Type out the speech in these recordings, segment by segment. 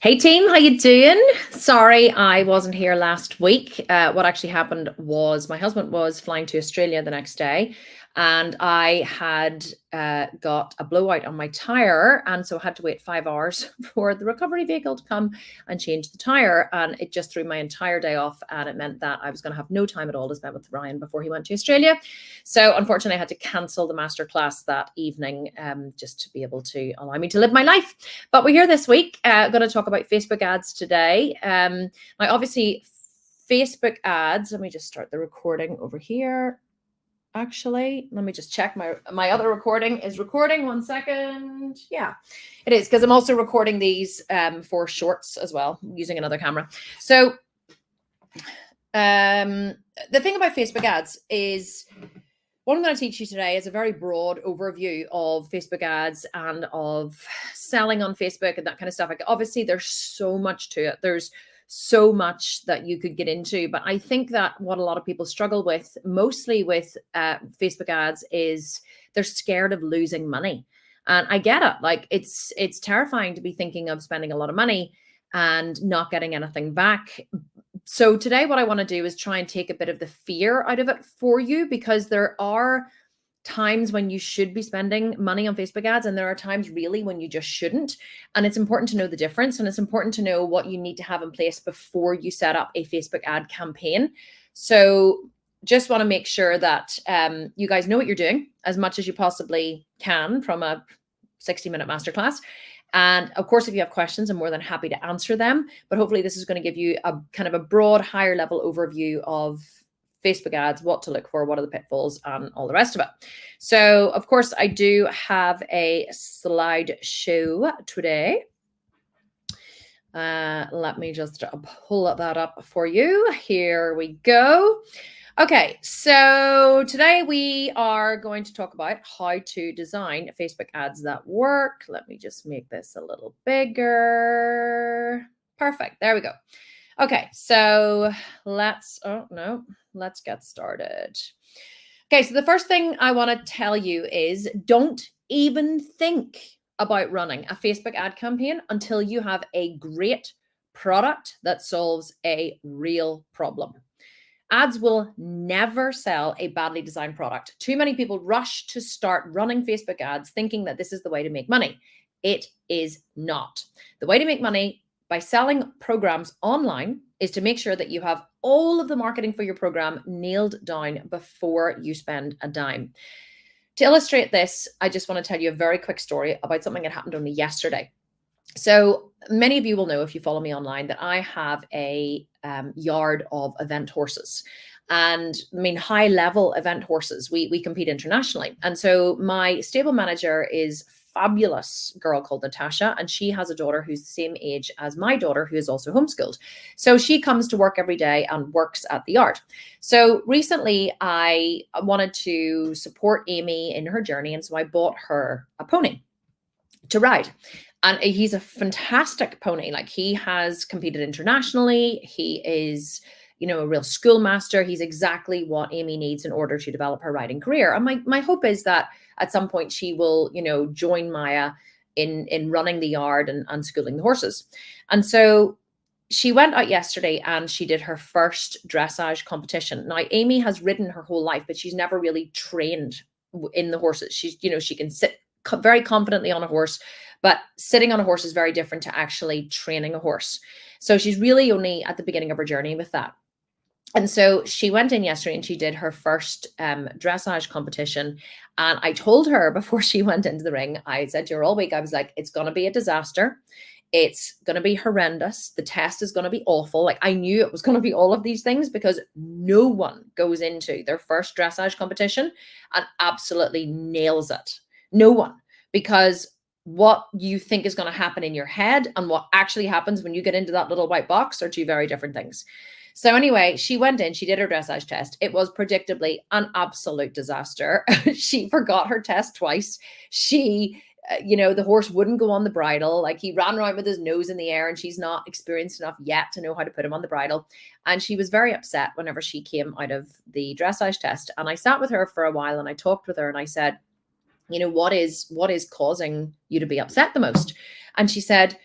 Hey team, how you doing? Sorry, I wasn't here last week. What actually happened was my husband was flying to Australia the next day, and I had got a blowout on my tire, and so I had to wait 5 hours for the recovery vehicle to come and change the tire, and it just threw my entire day off, and it meant that I was going to have no time at all to spend with Ryan before he went to Australia. So unfortunately, I had to cancel the masterclass that evening, just to be able to allow me to live my life. But we're here this week. Going to talk about Facebook ads today. Now, obviously, Facebook ads. Let me just start the recording over here. Actually, let me just check my other recording is recording. 1 second. Yeah, it is, because I'm also recording these for shorts as well using another camera. So the thing about Facebook ads is, what I'm going to teach you today is a very broad overview of Facebook ads and of selling on Facebook and that kind of stuff. Like, obviously, there's so much to it. There's so much that you could get into. But I think that what a lot of people struggle with, mostly with Facebook ads, is they're scared of losing money. And I get it. Like, it's terrifying to be thinking of spending a lot of money and not getting anything back. So today what I want to do is try and take a bit of the fear out of it for you, because there are times when you should be spending money on Facebook ads, and there are times really when you just shouldn't. And it's important to know the difference, and it's important to know what you need to have in place before you set up a Facebook ad campaign. So just want to make sure that you guys know what you're doing as much as you possibly can from a 60-minute masterclass. And of course, if you have questions, I'm more than happy to answer them. But hopefully this is going to give you a kind of a broad, higher level overview of Facebook ads, what to look for, what are the pitfalls, and all the rest of it. So of course, I do have a slideshow today. Let me just pull that up for you. Here we go. Okay, so today we are going to talk about how to design Facebook ads that work. Let me just make this a little bigger. Perfect, there we go. Okay, so let's get started. Okay, so the first thing I want to tell you is, don't even think about running a Facebook ad campaign until you have a great product that solves a real problem. Ads will never sell a badly designed product. Too many people rush to start running Facebook ads thinking that this is the way to make money. It is not. The way to make money by selling programs online is to make sure that you have all of the marketing for your program nailed down before you spend a dime. To illustrate this, I just want to tell you a very quick story about something that happened only yesterday. So many of you will know, if you follow me online, that I have a yard of event horses. And I mean, high level event horses. We compete internationally. And so my stable manager is fabulous girl called Natasha, and she has a daughter who's the same age as my daughter, who is also homeschooled. So she comes to work every day and works at the yard. So recently I wanted to support Amy in her journey, and so I bought her a pony to ride. And he's a fantastic pony. Like, he has competed internationally. He is, a real schoolmaster. He's exactly what Amy needs in order to develop her riding career. And my hope is that at some point she will, join Maya in running the yard and schooling the horses. And so she went out yesterday and she did her first dressage competition. Now, Amy has ridden her whole life, but she's never really trained in the horses. She's, she can sit very confidently on a horse, but sitting on a horse is very different to actually training a horse. So she's really only at the beginning of her journey with that. And so she went in yesterday and she did her first dressage competition. And I told her before she went into the ring, I said to her all week, I was like, it's going to be a disaster. It's going to be horrendous. The test is going to be awful. Like, I knew it was going to be all of these things, because no one goes into their first dressage competition and absolutely nails it. No one. Because what you think is going to happen in your head and what actually happens when you get into that little white box are two very different things. So anyway, she went in, she did her dressage test. It was predictably an absolute disaster. She forgot her test twice. She, the horse wouldn't go on the bridle. Like, he ran around with his nose in the air, and she's not experienced enough yet to know how to put him on the bridle. And she was very upset whenever she came out of the dressage test. And I sat with her for a while and I talked with her and I said, what is causing you to be upset the most? And she said,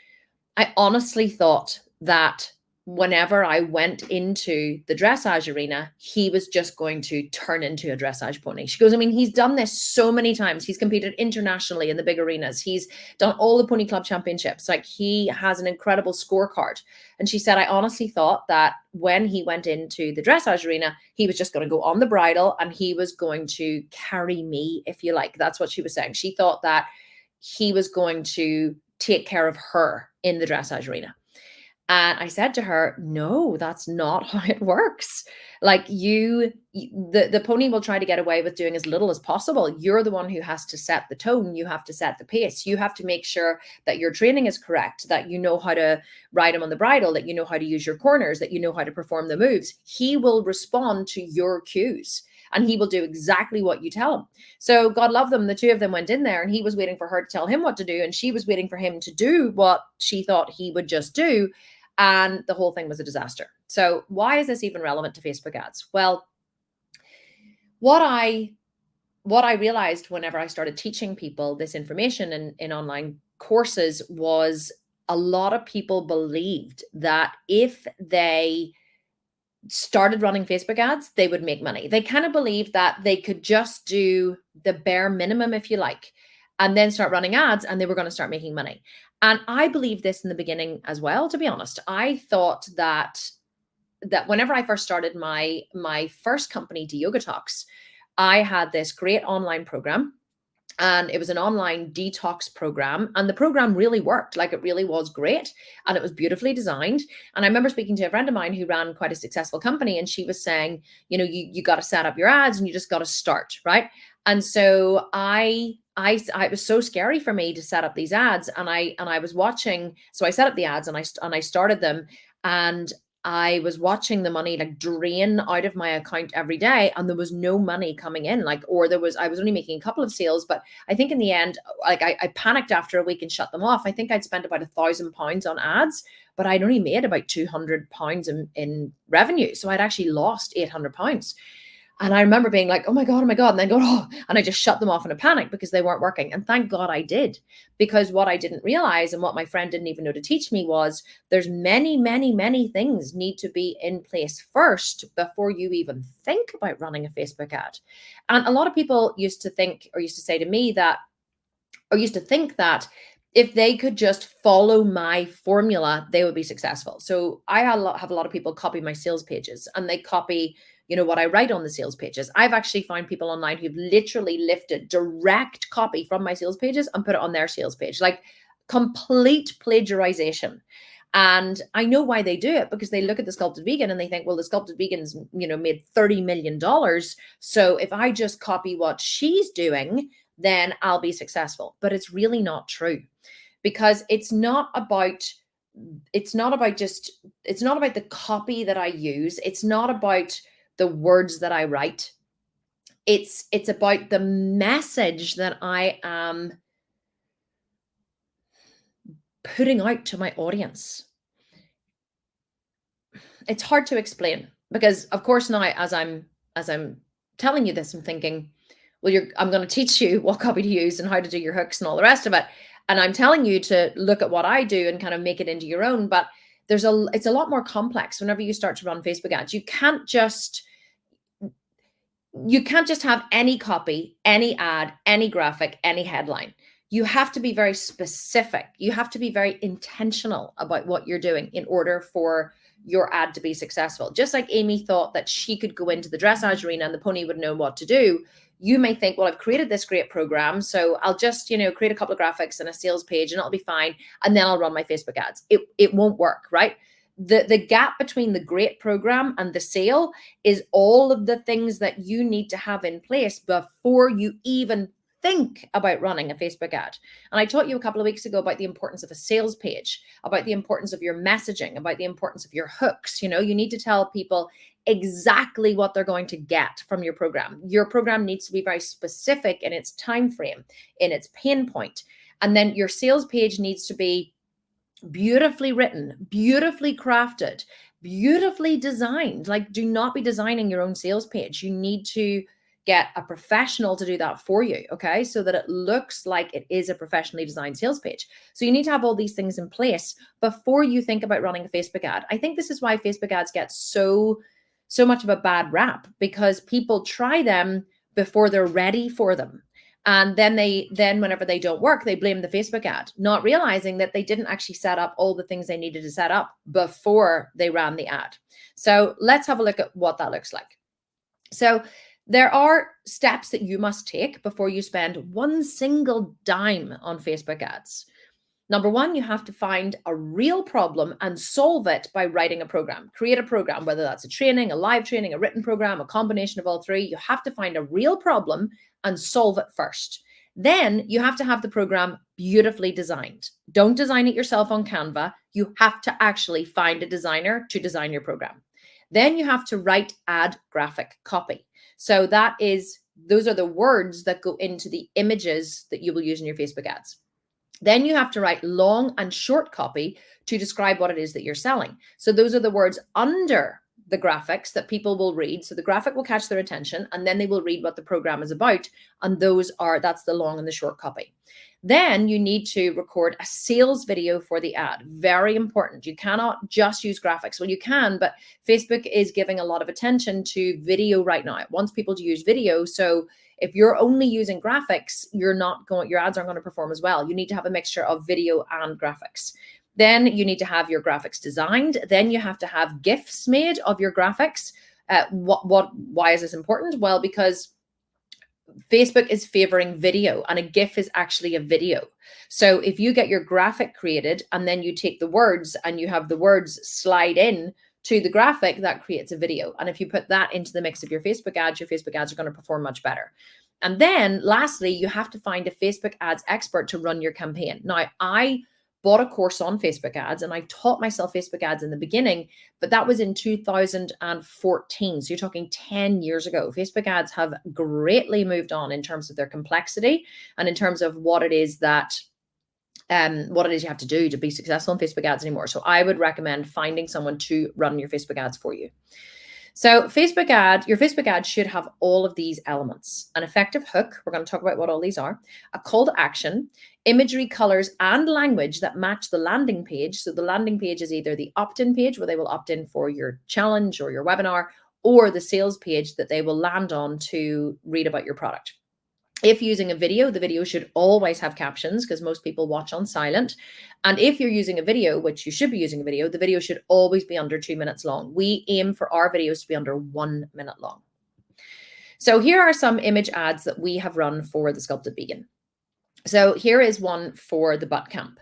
I honestly thought that whenever I went into the dressage arena, he was just going to turn into a dressage pony. She goes, I mean, he's done this so many times. He's competed internationally in the big arenas. He's done all the Pony Club championships. Like, he has an incredible scorecard. And she said, I honestly thought that when he went into the dressage arena, he was just going to go on the bridle and he was going to carry me, if you like. That's what she was saying. She thought that he was going to take care of her in the dressage arena. And I said to her, no, that's not how it works. Like, the pony will try to get away with doing as little as possible. You're the one who has to set the tone. You have to set the pace. You have to make sure that your training is correct, that you know how to ride him on the bridle, that you know how to use your corners, that you know how to perform the moves. He will respond to your cues and he will do exactly what you tell him. So God love them. The two of them went in there and he was waiting for her to tell him what to do. And she was waiting for him to do what she thought he would just do. And the whole thing was a disaster. So why is this even relevant to Facebook ads? Well, what I realized whenever I started teaching people this information in online courses was a lot of people believed that if they started running Facebook ads, they would make money. They kind of believed that they could just do the bare minimum, if you like, and then start running ads and they were going to start making money. And I believed this in the beginning as well, to be honest. I thought that whenever I first started my first company, DeYoga Talks, I had this great online program. And it was an online detox program. And the program really worked. Like, it really was great. And it was beautifully designed. And I remember speaking to a friend of mine who ran quite a successful company. And she was saying, you got to set up your ads and you just got to start, right? And so it was so scary for me to set up these ads. And I was watching. So I set up the ads and I started them. And I was watching the money like drain out of my account every day, and there was no money coming in. I was only making a couple of sales, but I think in the end, like, I panicked after a week and shut them off. I think I'd spent about £1,000 on ads, but I'd only made about £200 in revenue. So I'd actually lost £800. And I remember being like, oh my God. And then and I just shut them off in a panic because they weren't working. And thank God I did, because what I didn't realize and what my friend didn't even know to teach me was there's many, many, many things need to be in place first before you even think about running a Facebook ad. And a lot of people used to think that if they could just follow my formula, they would be successful. So I have a lot of people copy my sales pages and they copy what I write on the sales pages. I've actually found people online who've literally lifted direct copy from my sales pages and put it on their sales page, like complete plagiarization. And I know why they do it, because they look at the Sculpted Vegan and they think, well, the Sculpted Vegan's, made $30 million. So if I just copy what she's doing, then I'll be successful. But it's really not true, because it's not about the copy that I use. It's not about the words that I write. It's about the message that I am putting out to my audience. It's hard to explain, because of course now as I'm telling you this, I'm thinking, well, I'm going to teach you what copy to use and how to do your hooks and all the rest of it. And I'm telling you to look at what I do and kind of make it into your own. But it's a lot more complex whenever you start to run Facebook ads. You can't just have any copy, any ad, any graphic, any headline. You have to be very specific. You have to be very intentional about what you're doing in order for your ad to be successful. Just like Amy thought that she could go into the dressage arena and the pony would know what to do, you may think, well, I've created this great program, so I'll just, create a couple of graphics and a sales page and it'll be fine. And then I'll run my Facebook ads. It won't work, right? The gap between the great program and the sale is all of the things that you need to have in place before you even think about running a Facebook ad. And I taught you a couple of weeks ago about the importance of a sales page, about the importance of your messaging, about the importance of your hooks. You need to tell people exactly what they're going to get from your program. Your program needs to be very specific in its time frame, in its pain point. And then your sales page needs to be beautifully written, beautifully crafted, beautifully designed. Like, do not be designing your own sales page. You need to get a professional to do that for you, okay? So that it looks like it is a professionally designed sales page. So you need to have all these things in place before you think about running a Facebook ad. I think this is why Facebook ads get so much of a bad rap, because people try them before they're ready for them. And then whenever they don't work, they blame the Facebook ad, not realizing that they didn't actually set up all the things they needed to set up before they ran the ad. So let's have a look at what that looks like. So there are steps that you must take before you spend one single dime on Facebook ads. Number one, you have to find a real problem and solve it by writing a program. Create a program, whether that's a training, a live training, a written program, a combination of all three. You have to find a real problem and solve it first. Then you have to have the program beautifully designed. Don't design it yourself on Canva. You have to actually find a designer to design your program. Then you have to write ad graphic copy. So those are the words that go into the images that you will use in your Facebook ads. Then you have to write long and short copy to describe what it is that you're selling. So those are the words under the graphics that people will read. So the graphic will catch their attention, and then they will read what the program is about. And that's the long and the short copy. Then you need to record a sales video for the ad. Very important. You cannot just use graphics. Well, you can, but Facebook is giving a lot of attention to video right now. It wants people to use video. So if you're only using graphics, your ads aren't going to perform as well. You need to have a mixture of video and graphics. Then you need to have your graphics designed. Then you have to have GIFs made of your graphics. Why is this important? Well, because Facebook is favoring video, and a GIF is actually a video. So if you get your graphic created and then you take the words and you have the words slide in to the graphic, that creates a video. And if you put that into the mix of your Facebook ads are going to perform much better. And then lastly, you have to find a Facebook ads expert to run your campaign. Now, I bought a course on Facebook ads and I taught myself Facebook ads in the beginning, but that was in 2014. So you're talking 10 years ago. Facebook ads have greatly moved on in terms of their complexity and in terms of what it is you have to do to be successful in Facebook ads anymore. So I would recommend finding someone to run your Facebook ads for you. So your Facebook ad should have all of these elements: an effective hook. We're going to talk about what all these are. A call to action, imagery, colors, and language that match the landing page. So the landing page is either the opt-in page where they will opt in for your challenge or your webinar, or the sales page that they will land on to read about your product. If using a video, the video should always have captions because most people watch on silent. And if you're using a video, which you should be using a video, the video should always be under 2 minutes long. We aim for our videos to be under 1 minute long. So here are some image ads that we have run for the Sculpted Vegan. So here is one for the butt camp.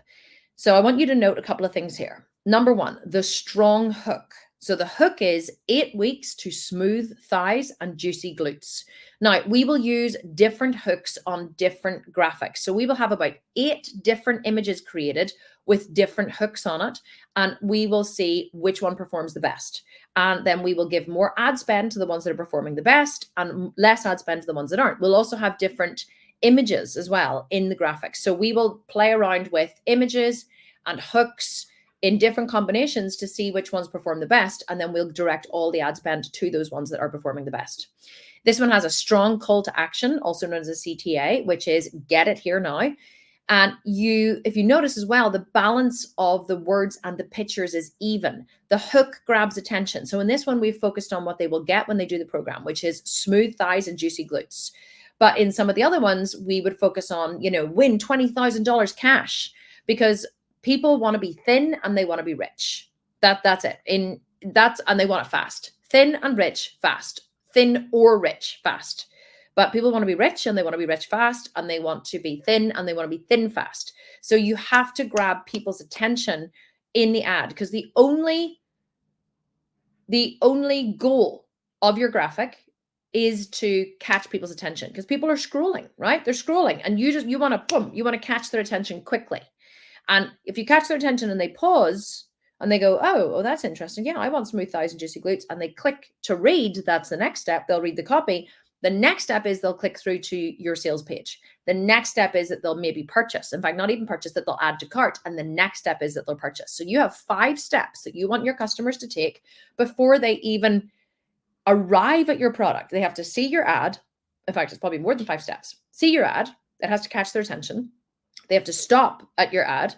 So I want you to note a couple of things here. Number one, the strong hook. So the hook is 8 weeks to smooth thighs and juicy glutes. Now, we will use different hooks on different graphics. So we will have about 8 different images created with different hooks on it, and we will see which one performs the best. And then we will give more ad spend to the ones that are performing the best and less ad spend to the ones that aren't. We'll also have different images as well in the graphics. So we will play around with images and hooks in different combinations to see which ones perform the best, and then we'll direct all the ad spend to those ones that are performing the best. This one has a strong call to action, also known as a CTA, which is get it here now. And if you notice as well, the balance of the words and the pictures is even. The hook grabs attention. So in this one, we've focused on what they will get when they do the program, which is smooth thighs and juicy glutes. But in some of the other ones, we would focus on, win $20,000 cash, because people want to be thin and they want to be rich. That's it. And they want it fast. Thin and rich, fast. Thin or rich, fast. But people want to be rich and they want to be rich fast, and they want to be thin and they want to be thin fast. So you have to grab people's attention in the ad, because the only goal of your graphic is to catch people's attention, because people are scrolling, right? They're scrolling, and you want to catch their attention quickly. And if you catch their attention and they pause and they go, oh, that's interesting. Yeah, I want smooth thighs and juicy glutes. And they click to read. That's the next step. They'll read the copy. The next step is they'll click through to your sales page. The next step is that they'll maybe purchase. In fact, not even purchase, that they'll add to cart. And the next step is that they'll purchase. So you have 5 steps that you want your customers to take before they even arrive at your product. They have to see your ad, In fact, it's probably more than 5 steps. See your ad. It has to catch their attention. They have to stop at your ad.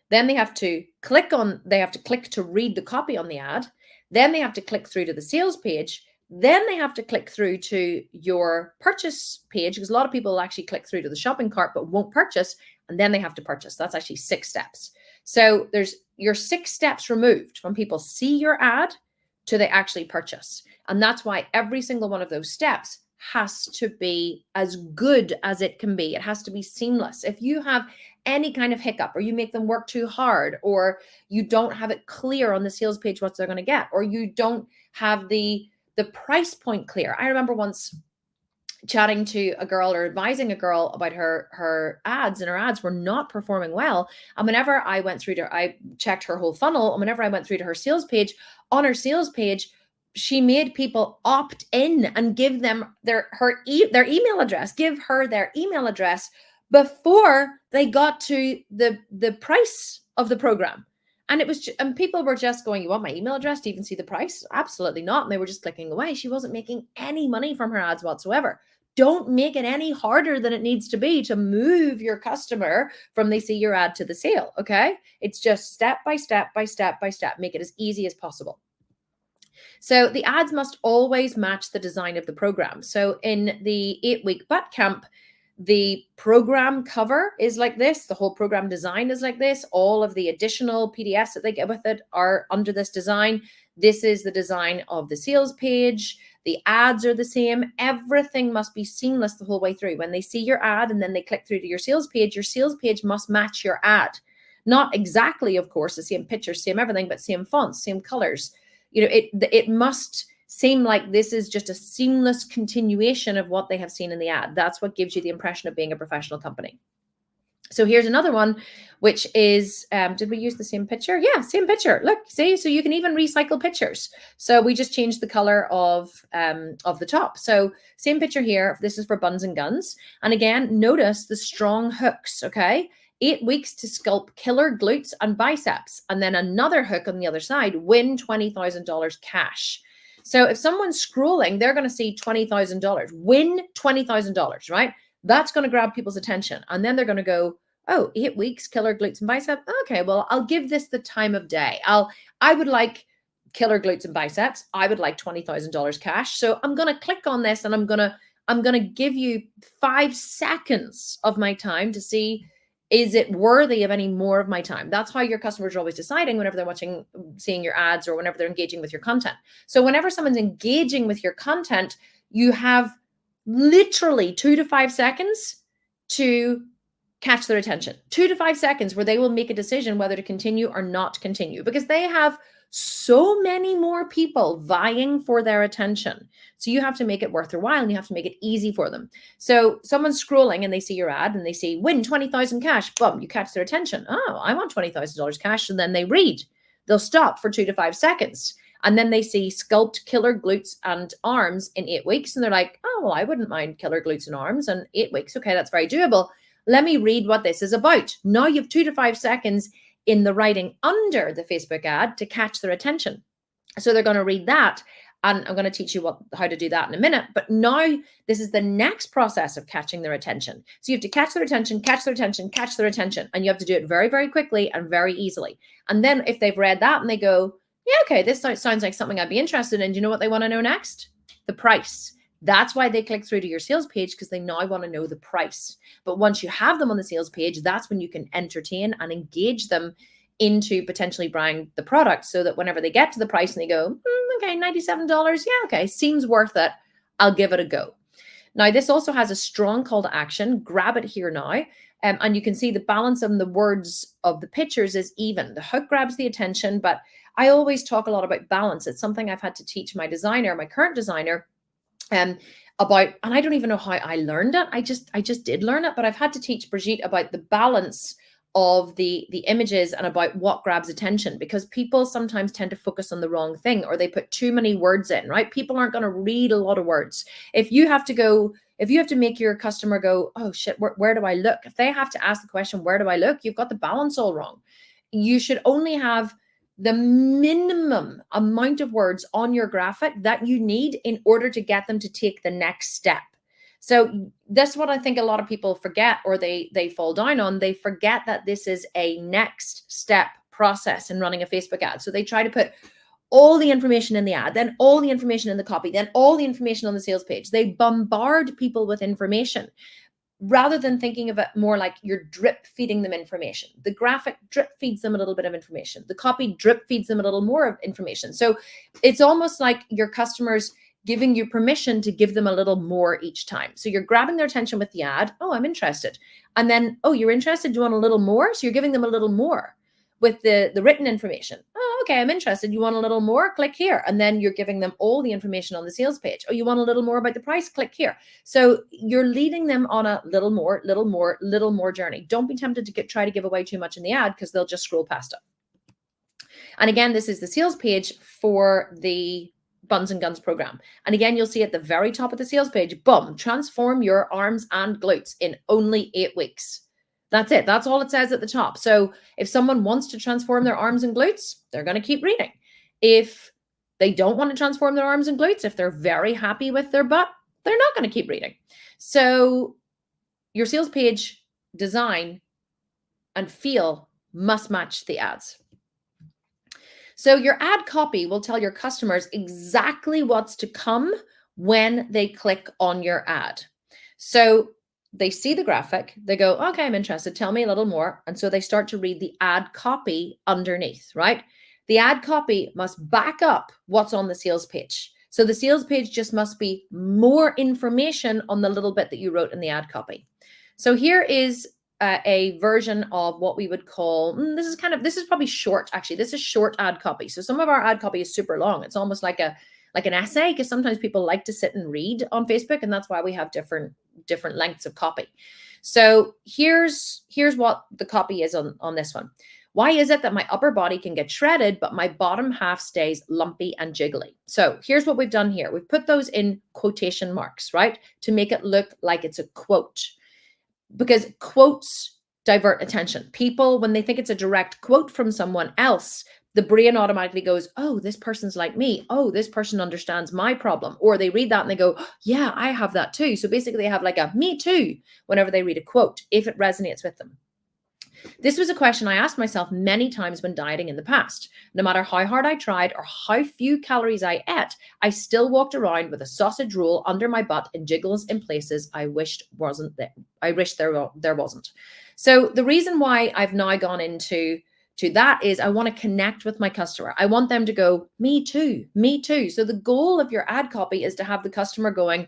Then they have to click to read the copy on the ad. Then they have to click through to the sales page. Then they have to click through to your purchase page, because a lot of people will actually click through to the shopping cart but won't purchase. And then they have to purchase. That's actually 6 steps. So you're 6 steps removed from people see your ad to they actually purchase. And that's why every single one of those steps has to be as good as it can be. It has to be seamless. If you have any kind of hiccup, or you make them work too hard, or you don't have it clear on the sales page what they're going to get, or you don't have the price point clear. I remember once chatting to a girl or advising a girl about her ads, and her ads were not performing well. And whenever I went through to, I checked her whole funnel, and whenever I went through to her sales page, on her sales page, she made people opt in and give them their email address, give her their email address before they got to the price of the program. And and people were just going, you want my email address to even see the price? Absolutely not. And they were just clicking away. She wasn't making any money from her ads whatsoever. Don't make it any harder than it needs to be to move your customer from they see your ad to the sale. Okay. It's just step by step by step by step. Make it as easy as possible. So the ads must always match the design of the program. So in the 8-week boot camp, the program cover is like this. The whole program design is like this. All of the additional PDFs that they get with it are under this design. This is the design of the sales page. The ads are the same. Everything must be seamless the whole way through. When they see your ad and then they click through to your sales page must match your ad. Not exactly, of course, the same picture, same everything, but same fonts, same colors. It must seem like this is just a seamless continuation of what they have seen in the ad. That's what gives you the impression of being a professional company. So here's another one, which is, did we use the same picture? Yeah, same picture. Look, see, so you can even recycle pictures. So we just changed the color of the top. So same picture here. This is for Buns and Guns. And again, notice the strong hooks, okay? 8 weeks to sculpt killer glutes and biceps. And then another hook on the other side, win $20,000 cash. So if someone's scrolling, they're going to see $20,000, win $20,000, right? That's going to grab people's attention. And then they're going to go, oh, 8 weeks, killer glutes and biceps. Okay, well, I'll give this the time of day. I would like killer glutes and biceps. I would like $20,000 cash. So I'm going to click on this, and I'm going to give you 5 seconds of my time to see, is it worthy of any more of my time? That's how your customers are always deciding whenever they're seeing your ads, or whenever they're engaging with your content. So whenever someone's engaging with your content, you have literally 2 to 5 seconds to catch their attention. 2 to 5 seconds where they will make a decision whether to continue or not continue, because they have so many more people vying for their attention. So you have to make it worth their while, and you have to make it easy for them. So someone's scrolling and they see your ad and they see win 20,000 cash. Boom, you catch their attention. Oh, I want $20,000 cash. And then they read. They'll stop for 2 to 5 seconds. And then they see sculpt killer glutes and arms in 8 weeks. And they're like, oh, well, I wouldn't mind killer glutes and arms in 8 weeks. Okay, that's very doable. Let me read what this is about. Now you have 2 to 5 seconds in the writing under the Facebook ad to catch their attention. So they're going to read that. And I'm going to teach you how to do that in a minute. But now this is the next process of catching their attention. So you have to catch their attention, catch their attention, catch their attention. And you have to do it very, very quickly and very easily. And then if they've read that and they go, yeah, okay, this sounds like something I'd be interested in. Do you know what they want to know next? The price. That's why they click through to your sales page, because they now want to know the price. But once you have them on the sales page, that's when you can entertain and engage them into potentially buying the product, so that whenever they get to the price and they go, okay, $97, yeah, okay, seems worth it, I'll give it a go. Now, this also has a strong call to action. Grab it here now. And you can see the balance of the words of the pictures is even. The hook grabs the attention, but I always talk a lot about balance. It's something I've had to teach my current designer, about, and I don't even know how I learned it. I just did learn it, but I've had to teach Brigitte about the balance of the images and about what grabs attention, because people sometimes tend to focus on the wrong thing, or they put too many words in, right? People aren't going to read a lot of words. If you have to make your customer go, oh shit, where do I look? If they have to ask the question, where do I look? You've got the balance all wrong. You should only have the minimum amount of words on your graphic that you need in order to get them to take the next step. So that's what I think a lot of people forget, or they fall down on. They forget that this is a next step process in running a Facebook ad. So they try to put all the information in the ad, then all the information in the copy, then all the information on the sales page. They bombard people with information rather than thinking of it more like you're drip feeding them information. The graphic drip feeds them a little bit of information. The copy drip feeds them a little more of information. So it's almost like your customers giving you permission to give them a little more each time. So you're grabbing their attention with the ad. Oh, I'm interested. And then, oh, you're interested. Do you want a little more? So you're giving them a little more with the written information. Oh, okay, I'm interested. You want a little more? Click here. And then you're giving them all the information on the sales page. Oh, you want a little more about the price? Click here. So you're leading them on a little more journey. Don't be tempted to try to give away too much in the ad, because they'll just scroll past it. And again, this is the sales page for the Buns and Guns program. And again, you'll see at the very top of the sales page, boom, transform your arms and glutes in only 8 weeks. That's it. That's all it says at the top. So if someone wants to transform their arms and glutes, they're going to keep reading. If they don't want to transform their arms and glutes, if they're very happy with their butt, they're not going to keep reading. So your sales page design and feel must match the ads. So your ad copy will tell your customers exactly what's to come when they click on your ad. So they see the graphic, they go, okay, I'm interested, tell me a little more. And so they start to read the ad copy underneath, right? The ad copy must back up what's on the sales page. So the sales page just must be more information on the little bit that you wrote in the ad copy. So here is a version of what we would call, this is probably short, actually. This is short ad copy. So some of our ad copy is super long. It's almost like an essay, because sometimes people like to sit and read on Facebook, and that's why we have different lengths of copy. So here's what the copy is on this one. Why is it that my upper body can get shredded, but my bottom half stays lumpy and jiggly? So here's what we've done here. We've put those in quotation marks, right? To make it look like it's a quote, because quotes divert attention. People, when they think it's a direct quote from someone else, the brain automatically goes, oh, this person's like me. Oh, this person understands my problem. Or they read that and they go, yeah, I have that too. So basically they have like a me too whenever they read a quote, if it resonates with them. This was a question I asked myself many times when dieting in the past. No matter how hard I tried or how few calories I ate, I still walked around with a sausage roll under my butt and jiggles in places I wished wasn't there. I wish there wasn't. So the reason why I've now gone into that is I want to connect with my customer. I want them to go, me too, me too. So the goal of your ad copy is to have the customer going,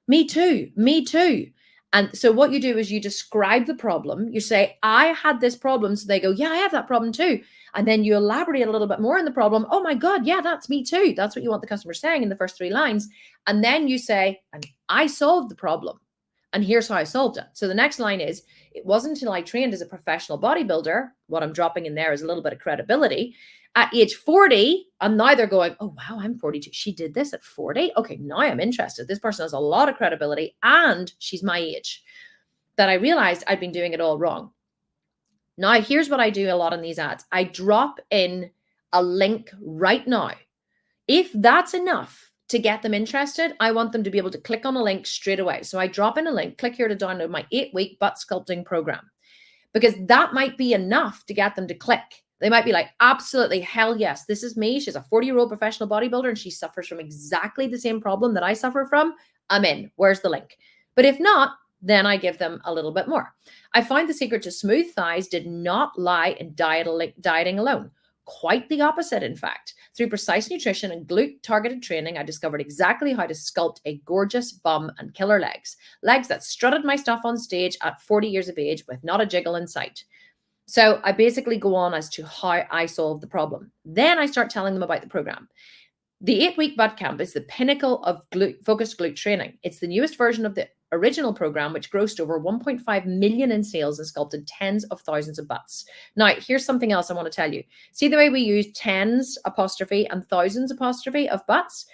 me too, me too. And so what you do is you describe the problem. You say, I had this problem. So they go, yeah, I have that problem too. And then you elaborate a little bit more on the problem. Oh my God, yeah, that's me too. That's what you want the customer saying in the first 3 lines. And then you say, and I solved the problem. And here's how I solved it. So the next line is, it wasn't until I trained as a professional bodybuilder, what I'm dropping in there is a little bit of credibility, at age 40, and now they're going, oh, wow, I'm 42. She did this at 40. Okay, now I'm interested. This person has a lot of credibility and she's my age, that I realized I'd been doing it all wrong. Now, here's what I do a lot in these ads. I drop in a link right now. If that's enough to get them interested, I want them to be able to click on a link straight away. So I drop in a link, click here to download my 8-week butt sculpting program, because that might be enough to get them to click. They might be like, absolutely, hell yes, this is me. She's a 40-year-old professional bodybuilder and she suffers from exactly the same problem that I suffer from. I'm in. Where's the link? But if not, then I give them a little bit more. I find the secret to smooth thighs did not lie in dieting alone. Quite the opposite, in fact. Through precise nutrition and glute-targeted training, I discovered exactly how to sculpt a gorgeous bum and killer legs. Legs that strutted my stuff on stage at 40 years of age with not a jiggle in sight. So I basically go on as to how I solve the problem. Then I start telling them about the program. The 8-week butt camp is the pinnacle of focused glute training. It's the newest version of the original program, which grossed over 1.5 million in sales and sculpted tens of thousands of butts. Now, here's something else I want to tell you. See the way we use tens apostrophe and thousands apostrophe of butts?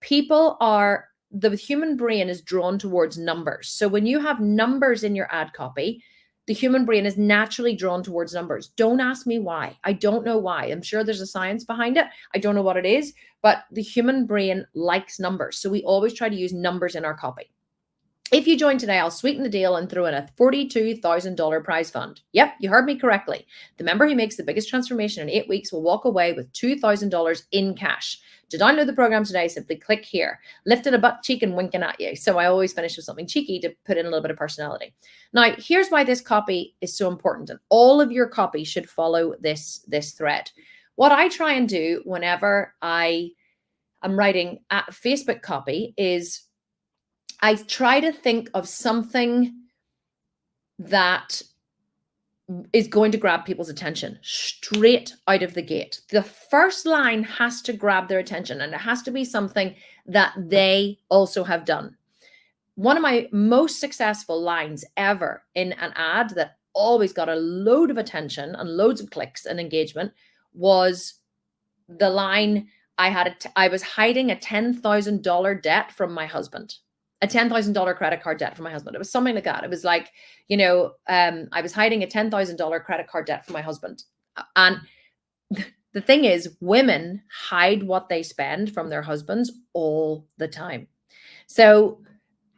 The human brain is drawn towards numbers. So when you have numbers in your ad copy, the human brain is naturally drawn towards numbers. Don't ask me why. I don't know why. I'm sure there's a science behind it. I don't know what it is, but the human brain likes numbers. So we always try to use numbers in our copy. If you join today, I'll sweeten the deal and throw in a $42,000 prize fund. Yep, you heard me correctly. The member who makes the biggest transformation in 8 weeks will walk away with $2,000 in cash. To download the program today, simply click here. Lifting a butt cheek and winking at you. So I always finish with something cheeky to put in a little bit of personality. Now, here's why this copy is so important, and all of your copy should follow this thread. What I try and do whenever I am writing a Facebook copy is I try to think of something that is going to grab people's attention straight out of the gate. The first line has to grab their attention, and it has to be something that they also have done. One of my most successful lines ever in an ad that always got a load of attention and loads of clicks and engagement was the line, I was hiding a $10,000 debt from my husband. A $10,000 credit card debt from my husband. It was something like that. It was like, I was hiding a $10,000 credit card debt from my husband. And the thing is, women hide what they spend from their husbands all the time. So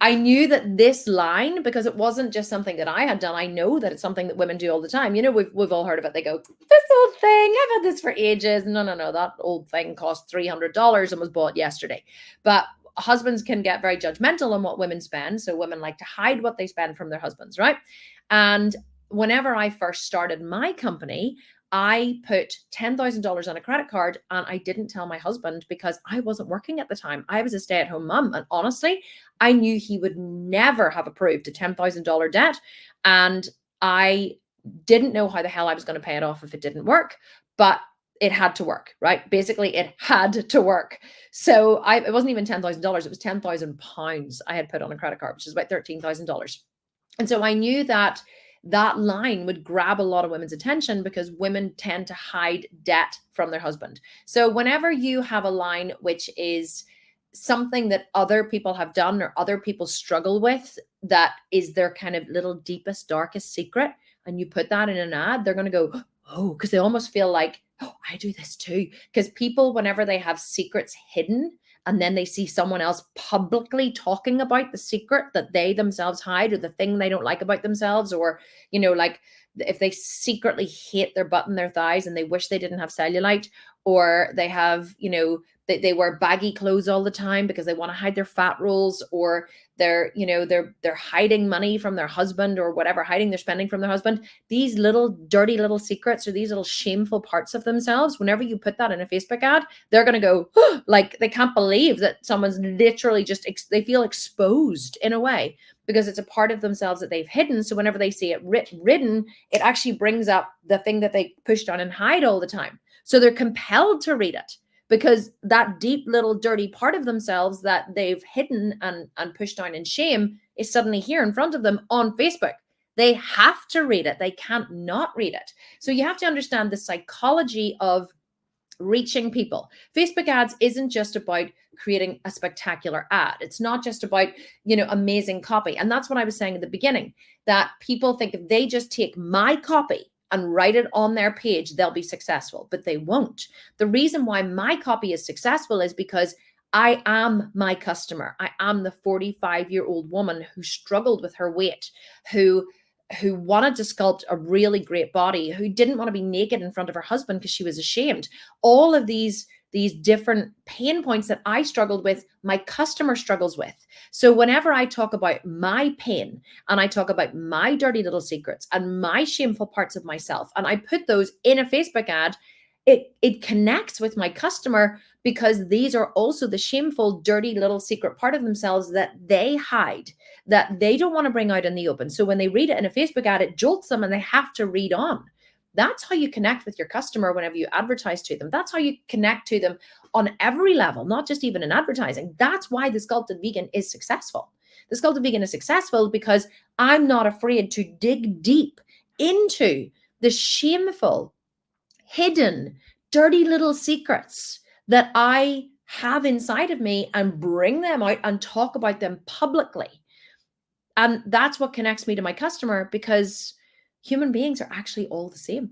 I knew that this line, because it wasn't just something that I had done, I know that it's something that women do all the time. We've all heard of it. They go, this old thing, I've had this for ages. No, that old thing cost $300 and was bought yesterday. But husbands can get very judgmental on what women spend. So women like to hide what they spend from their husbands, right? And whenever I first started my company, I put $10,000 on a credit card and I didn't tell my husband because I wasn't working at the time. I was a stay-at-home mom. And honestly, I knew he would never have approved a $10,000 debt. And I didn't know how the hell I was going to pay it off if it didn't work. But it had to work, right? Basically, it had to work. So it wasn't even $10,000. It was £10,000 I had put on a credit card, which is about $13,000. And so I knew that line would grab a lot of women's attention because women tend to hide debt from their husband. So whenever you have a line which is something that other people have done or other people struggle with, that is their kind of little deepest, darkest secret, and you put that in an ad, they're going to go, oh, because they almost feel like, oh, I do this too. Because people, whenever they have secrets hidden and then they see someone else publicly talking about the secret that they themselves hide or the thing they don't like about themselves, or, like if they secretly hate their butt and their thighs and they wish they didn't have cellulite, or they have, they wear baggy clothes all the time because they want to hide their fat rolls, or they're hiding money from their husband or whatever, hiding their spending from their husband. These little dirty little secrets or these little shameful parts of themselves, whenever you put that in a Facebook ad, they're going to go, like they can't believe that someone's literally just, they feel exposed in a way because it's a part of themselves that they've hidden. So whenever they see it written, it actually brings up the thing that they push down and hide all the time. So they're compelled to read it, because that deep little dirty part of themselves that they've hidden and pushed down in shame is suddenly here in front of them on Facebook. They have to read it. They can't not read it. So you have to understand the psychology of reaching people. Facebook ads isn't just about creating a spectacular ad. It's not just about, amazing copy. And that's what I was saying at the beginning, that people think if they just take my copy and write it on their page, they'll be successful, but they won't. The reason why my copy is successful is because I am my customer. I am the 45-year-old woman who struggled with her weight, who wanted to sculpt a really great body, who didn't want to be naked in front of her husband because she was ashamed. All of these different pain points that I struggled with, my customer struggles with. So whenever I talk about my pain and I talk about my dirty little secrets and my shameful parts of myself, and I put those in a Facebook ad, it connects with my customer, because these are also the shameful, dirty little secret part of themselves that they hide, that they don't want to bring out in the open. So when they read it in a Facebook ad, it jolts them and they have to read on. That's how you connect with your customer whenever you advertise to them. That's how you connect to them on every level, not just even in advertising. That's why the Sculpted Vegan is successful. The Sculpted Vegan is successful because I'm not afraid to dig deep into the shameful, hidden, dirty little secrets that I have inside of me and bring them out and talk about them publicly. And that's what connects me to my customer, because human beings are actually all the same.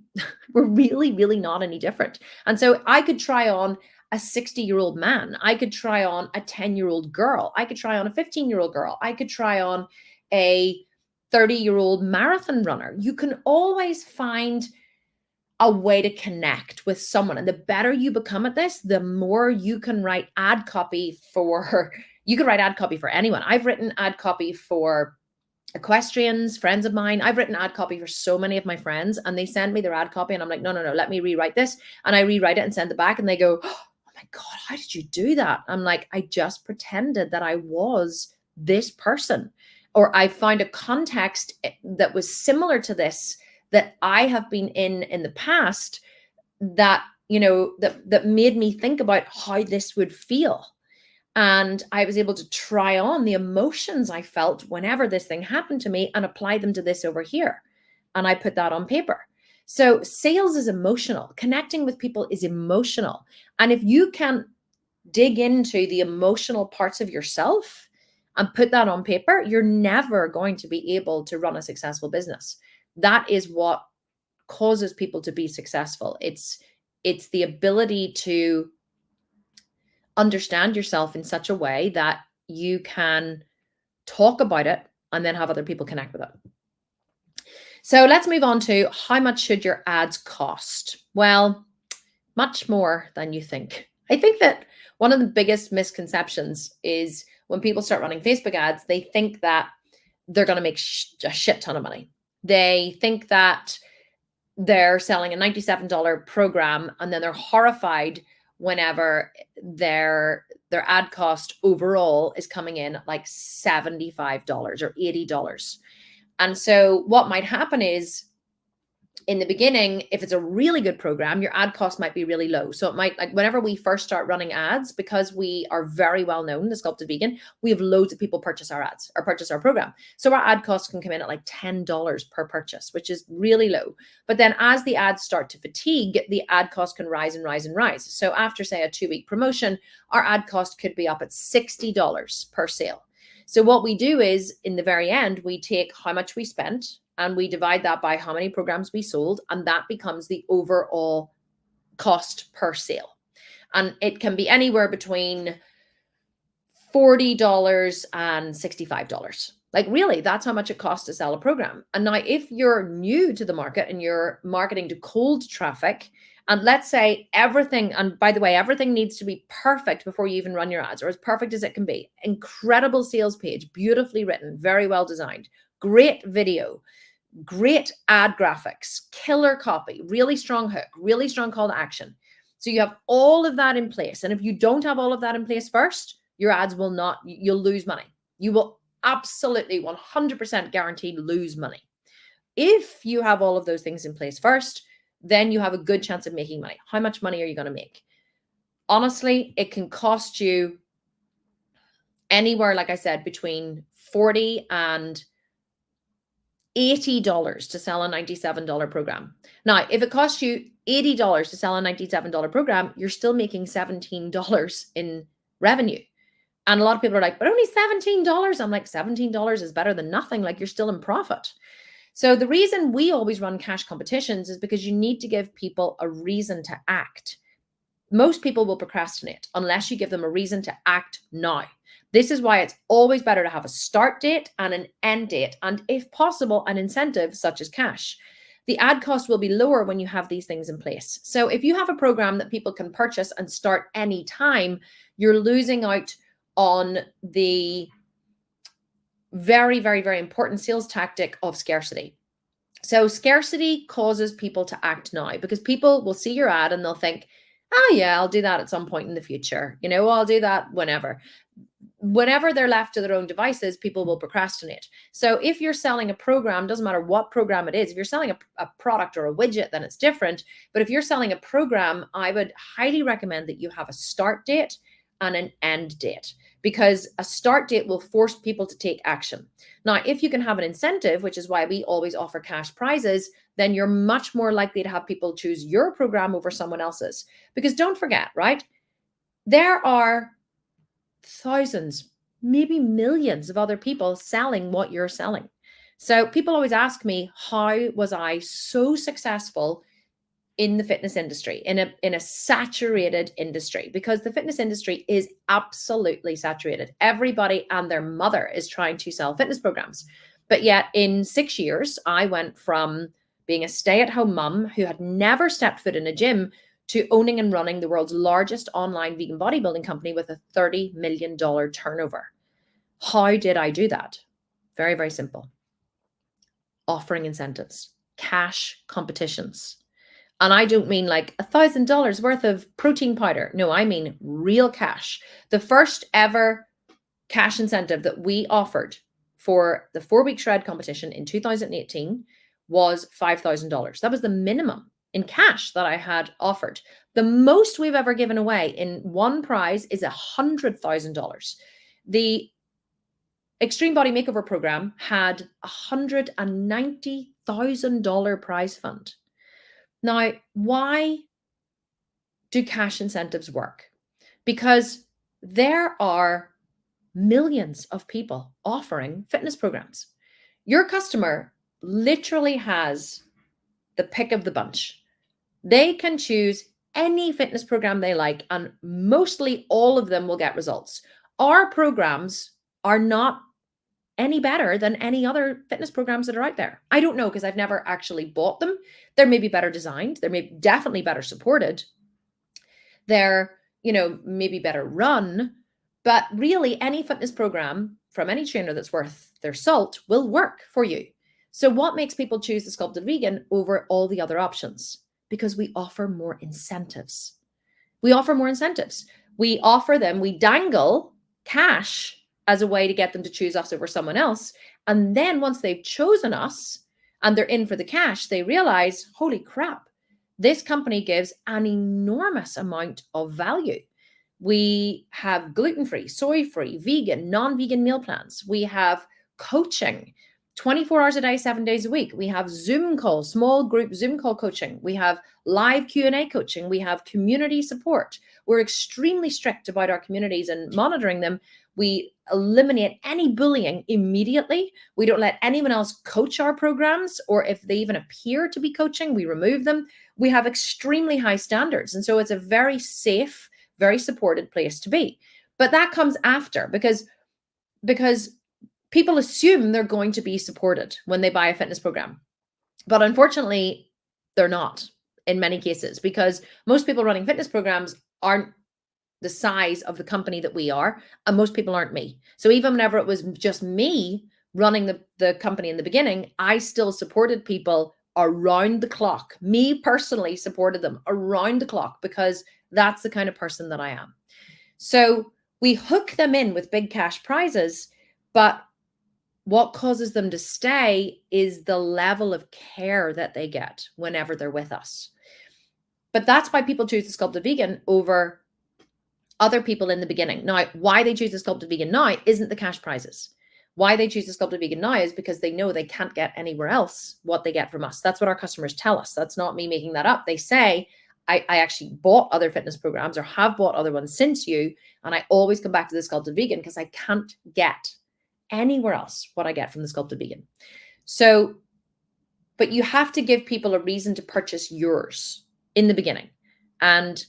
We're really, really not any different. And so I could try on a 60-year-old man. I could try on a 10-year-old girl. I could try on a 15-year-old girl. I could try on a 30-year-old marathon runner. You can always find a way to connect with someone. And the better you become at this, the more you can write ad copy for, you can write ad copy for anyone. I've written ad copy for equestrians, friends of mine. I've written ad copy for so many of my friends, and they send me their ad copy and I'm like, no, let me rewrite this. And I rewrite it and send it back and they go, oh my God, how did you do that? I'm like, I just pretended that I was this person, or I found a context that was similar to this that I have been in the past that, that made me think about how this would feel. And I was able to try on the emotions I felt whenever this thing happened to me and apply them to this over here. And I put that on paper. So sales is emotional. Connecting with people is emotional. And if you can dig into the emotional parts of yourself and put that on paper, you're never going to be able to run a successful business. That is what causes people to be successful. It's the ability to understand yourself in such a way that you can talk about it and then have other people connect with it. So let's move on to how much should your ads cost? Well, much more than you think. I think that one of the biggest misconceptions is when people start running Facebook ads, they think that they're going to make a shit ton of money. They think that they're selling a $97 program and then they're horrified whenever their ad cost overall is coming in at like $75 or $80. And so what might happen is, in the beginning, if it's a really good program, your ad cost might be really low. So it might, like whenever we first start running ads, because we are very well known, the Sculpted Vegan, we have loads of people purchase our ads or purchase our program. So our ad costs can come in at like $10 per purchase, which is really low. But then as the ads start to fatigue, the ad cost can rise and rise and rise. So after, say, a 2-week promotion, our ad cost could be up at $60 per sale. So what we do is, in the very end, we take how much we spent and we divide that by how many programs we sold, and that becomes the overall cost per sale. And it can be anywhere between $40 and $65. Like, really, that's how much it costs to sell a program. And now if you're new to the market and you're marketing to cold traffic, and let's say everything, and by the way, everything needs to be perfect before you even run your ads, or as perfect as it can be. Incredible sales page, beautifully written, very well designed, great video, great ad graphics, killer copy, really strong hook, really strong call to action. So you have all of that in place. And if you don't have all of that in place first, your ads will not, you'll lose money. You will absolutely 100% guaranteed lose money. If you have all of those things in place first, then you have a good chance of making money. How much money are you going to make? Honestly, it can cost you anywhere, like I said, between $40 and $80 to sell a $97 program. Now, if it costs you $80 to sell a $97 program, you're still making $17 in revenue. And a lot of people are like, but only $17. I'm like, $17 is better than nothing. Like, you're still in profit. So the reason we always run cash competitions is because you need to give people a reason to act. Most people will procrastinate unless you give them a reason to act now. This is why it's always better to have a start date and an end date, and if possible, an incentive such as cash. The ad cost will be lower when you have these things in place. So if you have a program that people can purchase and start anytime, you're losing out on the very, very, very important sales tactic of scarcity. So scarcity causes people to act now, because people will see your ad and they'll think, oh yeah, I'll do that at some point in the future. I'll do that whenever. Whenever they're left to their own devices, people will procrastinate. So if you're selling a program, doesn't matter what program it is, if you're selling a product or a widget, then it's different. But if you're selling a program, I would highly recommend that you have a start date and an end date, because a start date will force people to take action. Now, if you can have an incentive, which is why we always offer cash prizes, then you're much more likely to have people choose your program over someone else's. Because don't forget, right? There are thousands, maybe millions of other people selling what you're selling. So people always ask me, how was I so successful in the fitness industry, in a saturated industry, because the fitness industry is absolutely saturated. Everybody and their mother is trying to sell fitness programs. But yet in 6 years, I went from being a stay-at-home mum who had never stepped foot in a gym to owning and running the world's largest online vegan bodybuilding company with a $30 million turnover. How did I do that? Very, very simple. Offering incentives, cash competitions. And I don't mean like $1,000 worth of protein powder. No, I mean real cash. The first ever cash incentive that we offered for the 4-week shred competition in 2018 was $5,000. That was the minimum in cash that I had offered. The most we've ever given away in one prize is $100,000. The Extreme Body Makeover program had $190,000 prize fund. Now, why do cash incentives work? Because there are millions of people offering fitness programs. Your customer literally has the pick of the bunch. They can choose any fitness program they like, and mostly all of them will get results. Our programs are not any better than any other fitness programs that are out there. I don't know, because I've never actually bought them. They're maybe better designed. They're maybe definitely better supported. They're, maybe better run. But really, any fitness program from any trainer that's worth their salt will work for you. So what makes people choose the Sculpted Vegan over all the other options? Because we offer more incentives. We offer more incentives. We dangle cash as a way to get them to choose us over someone else. And then once they've chosen us and they're in for the cash, they realize, holy crap, this company gives an enormous amount of value. We have gluten-free, soy-free, vegan, non-vegan meal plans. We have coaching 24 hours a day, 7 days a week. We have Zoom call, small group Zoom call coaching. We have live Q&A coaching. We have community support. We're extremely strict about our communities and monitoring them. We eliminate any bullying immediately. We don't let anyone else coach our programs, or if they even appear to be coaching, we remove them. We have extremely high standards. And so it's a very safe, very supported place to be. But that comes after, because people assume they're going to be supported when they buy a fitness program. But unfortunately, they're not in many cases, because most people running fitness programs aren't the size of the company that we are, and most people aren't me. So even whenever it was just me running the company in the beginning, I still supported people around the clock. Me personally supported them around the clock, because that's the kind of person that I am. So we hook them in with big cash prizes, but what causes them to stay is the level of care that they get whenever they're with us. But that's why people choose the Sculpted Vegan over other people in the beginning. Now, why they choose the Sculpted Vegan now isn't the cash prizes. Why they choose the Sculpted Vegan now is because they know they can't get anywhere else what they get from us. That's what our customers tell us. That's not me making that up. They say, I actually bought other fitness programs or have bought other ones since you, and I always come back to the Sculpted Vegan because I can't get anywhere else what I get from the Sculpted Vegan. So, but you have to give people a reason to purchase yours in the beginning. And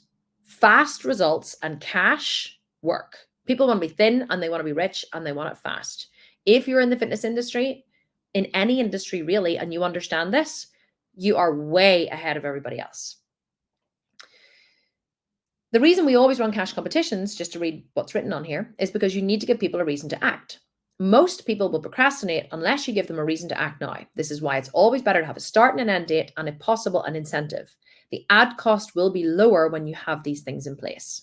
fast results and cash work. People want to be thin and they want to be rich and they want it fast. If you're in the fitness industry, in any industry really, and you understand this, you are way ahead of everybody else. The reason we always run cash competitions, just to read what's written on here, is because you need to give people a reason to act. Most people will procrastinate unless you give them a reason to act now. This is why it's always better to have a start and an end date, and if possible, an incentive. The ad cost will be lower when you have these things in place.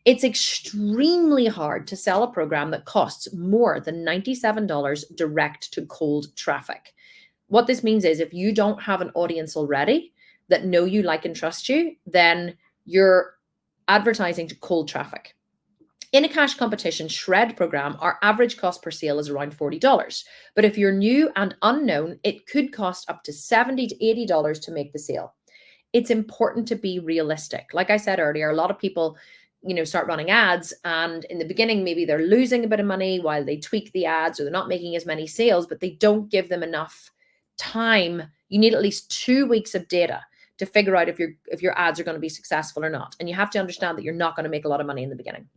It's extremely hard to sell a program that costs more than $97 direct to cold traffic. What this means is if you don't have an audience already that know you, like, and trust you, then you're advertising to cold traffic. In a cash competition shred program, our average cost per sale is around $40. But if you're new and unknown, it could cost up to $70 to $80 to make the sale. It's important to be realistic. Like I said earlier, a lot of people, start running ads, and in the beginning, maybe they're losing a bit of money while they tweak the ads, or they're not making as many sales, but they don't give them enough time. You need at least 2 weeks of data to figure out if your ads are going to be successful or not. And you have to understand that you're not going to make a lot of money in the beginning.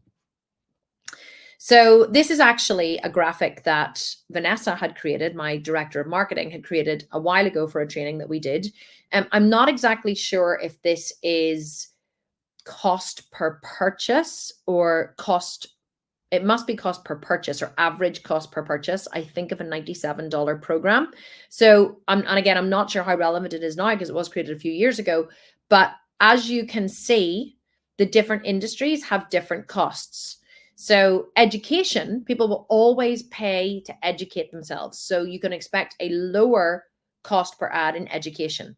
So this is actually a graphic that Vanessa had created, my director of marketing had created a while ago for a training that we did. I'm not exactly sure if this is cost per purchase or cost. It must be cost per purchase or average cost per purchase, I think, of a $97 program. So, and again, I'm not sure how relevant it is now because it was created a few years ago. But as you can see, the different industries have different costs. So education, people will always pay to educate themselves. So you can expect a lower cost per ad in education.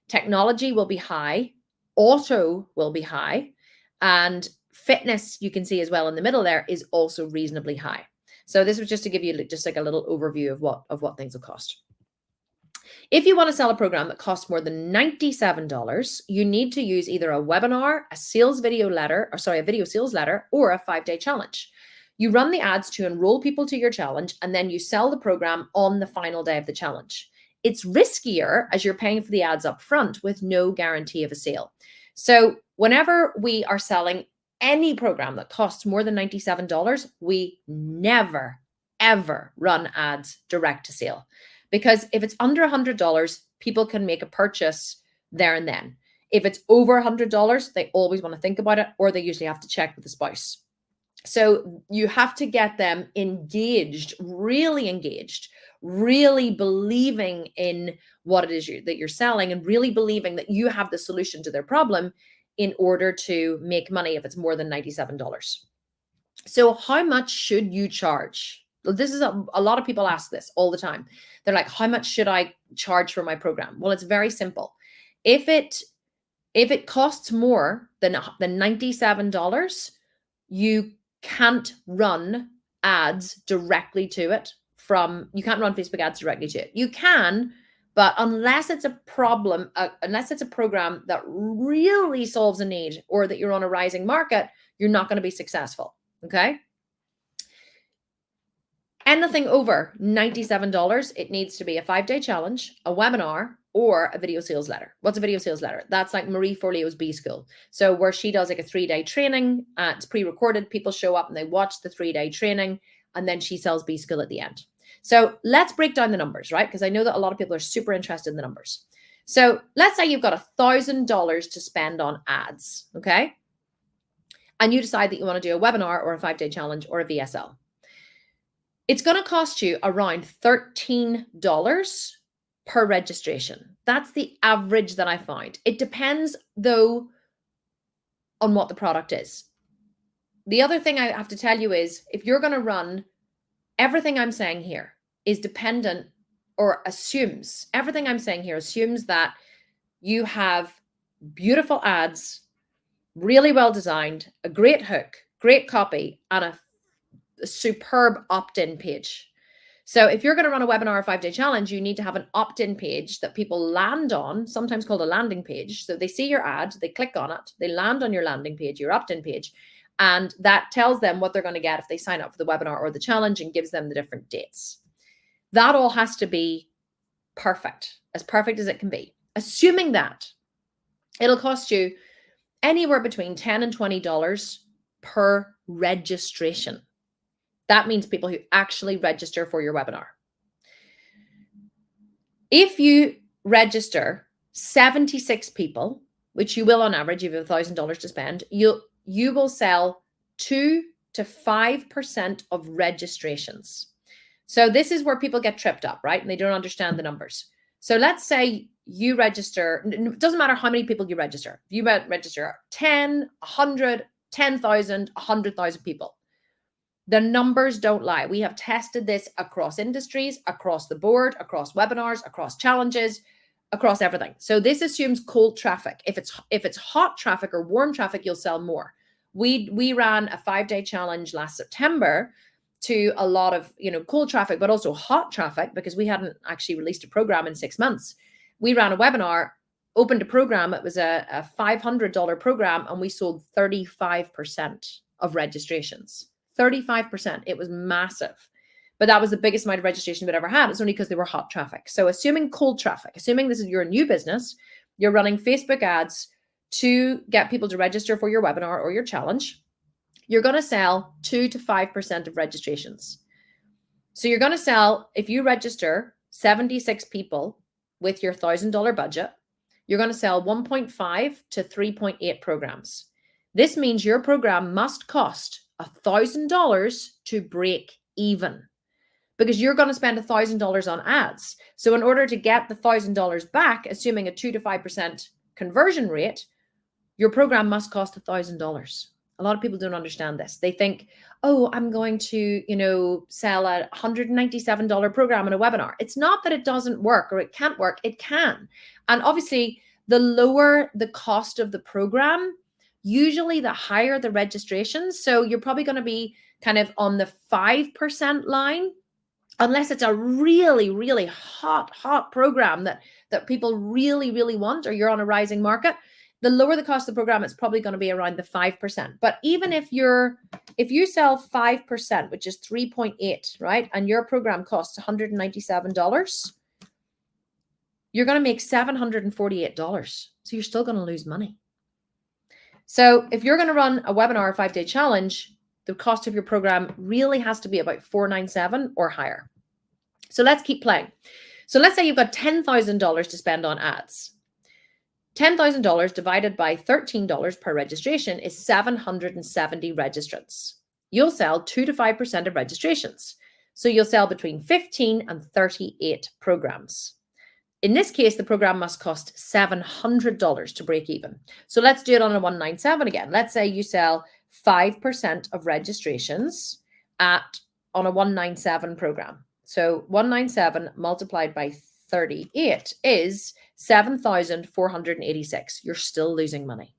Technology will be high, auto will be high, and fitness, you can see as well in the middle there, is also reasonably high. So this was just to give you just like a little overview of what things will cost. If you want to sell a program that costs more than $97, you need to use either a webinar, a video sales letter, or a 5-day challenge. You run the ads to enroll people to your challenge, and then you sell the program on the final day of the challenge. It's riskier as you're paying for the ads up front with no guarantee of a sale. So whenever we are selling any program that costs more than $97, we never, ever run ads direct to sale. Because if it's under $100, people can make a purchase there and then. If it's over $100, they always want to think about it, or they usually have to check with the spouse. So you have to get them engaged, really believing in what it is that you're selling, and really believing that you have the solution to their problem in order to make money if it's more than $97. So how much should you charge? This is a lot of people ask this all the time. They're like, how much should I charge for my program? Well, it's very simple. If it costs more than $97, you can't run ads directly to it you can't run Facebook ads directly to it. You can, but unless it's a problem, unless it's a program that really solves a need or that you're on a rising market, you're not going to be successful. Okay. Anything over $97, it needs to be a 5-day challenge, a webinar, or a video sales letter. What's a video sales letter? That's like Marie Forleo's B School. So where she does like a 3-day training, it's pre-recorded, people show up and they watch the 3-day training, and then she sells B School at the end. So let's break down the numbers, right? Because I know that a lot of people are super interested in the numbers. So let's say you've got $1,000 to spend on ads, okay? And you decide that you want to do a webinar or a 5-day challenge or a VSL. It's going to cost you around $13 per registration. That's the average that I found. It depends, though, on what the product is. The other thing I have to tell you is if you're going to run, everything I'm saying here is dependent or assumes, everything I'm saying here assumes that you have beautiful ads, really well designed, a great hook, great copy, and a superb opt-in page. So if you're going to run a webinar or 5-day challenge, you need to have an opt-in page that people land on, sometimes called a landing page. So they see your ad, they click on it, they land on your landing page, your opt-in page, and that tells them what they're going to get if they sign up for the webinar or the challenge and gives them the different dates. That all has to be perfect as it can be. Assuming that, it'll cost you anywhere between $10 and $20 per registration. That means people who actually register for your webinar. If you register 76 people, which you will on average, you have $1,000 to spend, you will sell 2 to 5% of registrations. So this is where people get tripped up, right? And they don't understand the numbers. So let's say you register, it doesn't matter how many people you register. If you register 10, 100, 10,000, 100,000 people. The numbers don't lie. We have tested this across industries, across the board, across webinars, across challenges, across everything. So this assumes cold traffic. If it's hot traffic or warm traffic, you'll sell more. We ran a 5-day challenge last September to a lot of cold traffic, but also hot traffic because we hadn't actually released a program in 6 months. We ran a webinar, opened a program. It was a $500 program, and we sold 35% of registrations. 35%. It was massive. But that was the biggest amount of registration we'd ever had. It's only because they were hot traffic. So assuming cold traffic, assuming you're a new business, you're running Facebook ads to get people to register for your webinar or your challenge, you're going to sell 2 to 5% of registrations. So you're going to sell, if you register 76 people with your $1,000 budget, you're going to sell 1.5 to 3.8 programs. This means your program must cost $1,000 to break even, because you're going to spend $1,000 on ads. So in order to get the $1,000 back, assuming a 2 to 5% conversion rate, your program must cost $1,000. A lot of people don't understand this. They think, oh, I'm going to, sell a $197 program in a webinar. It's not that it doesn't work or it can't work. It can. And obviously, the lower the cost of the program, usually the higher the registrations. So you're probably going to be kind of on the 5% line, unless it's a really, really hot program that people really, really want, or you're on a rising market. The lower the cost of the program, it's probably going to be around the 5%. But even if you sell 5%, which is 3.8, right? And your program costs $197, you're going to make $748. So you're still going to lose money. So if you're going to run a webinar or 5-day challenge, the cost of your program really has to be about $497 or higher. So let's keep playing. So let's say you've got $10,000 to spend on ads. $10,000 divided by $13 per registration is 770 registrants. You'll sell 2 to 5% of registrations. So you'll sell between 15 and 38 programs. In this case, the program must cost $700 to break even. So let's do it on a 197 again. Let's say you sell 5% of registrations on a 197 program. So 197 multiplied by 38 is 7,486. You're still losing money.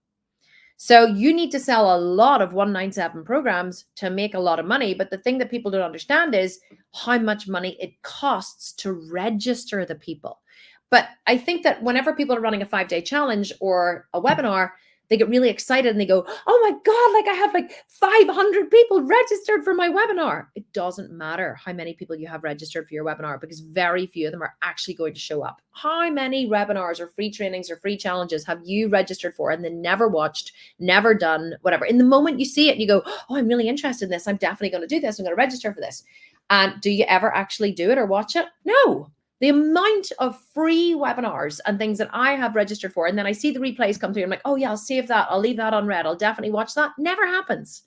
So you need to sell a lot of 197 programs to make a lot of money. But the thing that people don't understand is how much money it costs to register the people. But I think that whenever people are running a 5-day challenge or a webinar, they get really excited and they go, oh my God, like I have like 500 people registered for my webinar. It doesn't matter how many people you have registered for your webinar, because very few of them are actually going to show up. How many webinars or free trainings or free challenges have you registered for and then never watched, never done, whatever? In the moment you see it and you go, oh, I'm really interested in this. I'm definitely going to do this. I'm going to register for this. And do you ever actually do it or watch it? No. The amount of free webinars and things that I have registered for, and then I see the replays come through, I'm like, oh yeah, I'll save that. I'll leave that on read. I'll definitely watch that. Never happens.